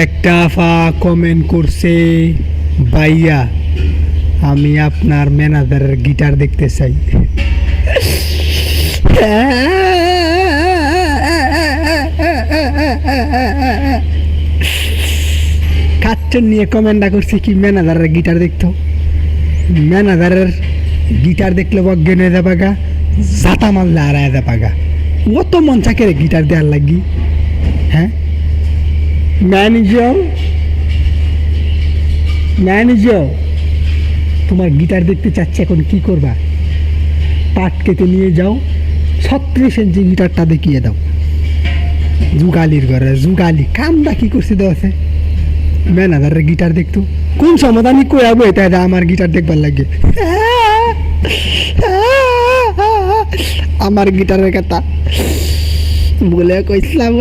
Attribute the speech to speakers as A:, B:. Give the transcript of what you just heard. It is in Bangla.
A: একটা আফা কমেন্ট করছে, ভাইয়া আমি আপনার ম্যানেজারের গিটার দেখতে চাই। কাচ্চন নিয়ে কমেন্টটা করছে কি ম্যানেজারের গিটার দেখতো। ম্যানেজারের গিটার দেখলে অজ্ঞান হয়ে যাবা গা, জাতা মারলে আড়ায় যাবা গা। ও তো মন চাকে গিটার দেওয়ার লাগি। হ্যাঁ ম্যানেজার তোমার গিটার দেখতে চাচ্ছে, এখন কি করবা? পাট কেটে নিয়ে যাও, 36 ইঞ্চি গিটারটা দেখিয়ে দাও। যুগালির ঘরে যুগালি কামটা কি করছে দেওয়া আছে। ম্যানেজারের গিটার দেখতো কোন সমাধানই কয়াবো এটা আমার গিটার দেখবার লাগে। আমার গিটারের কথা বলে কইছিলাম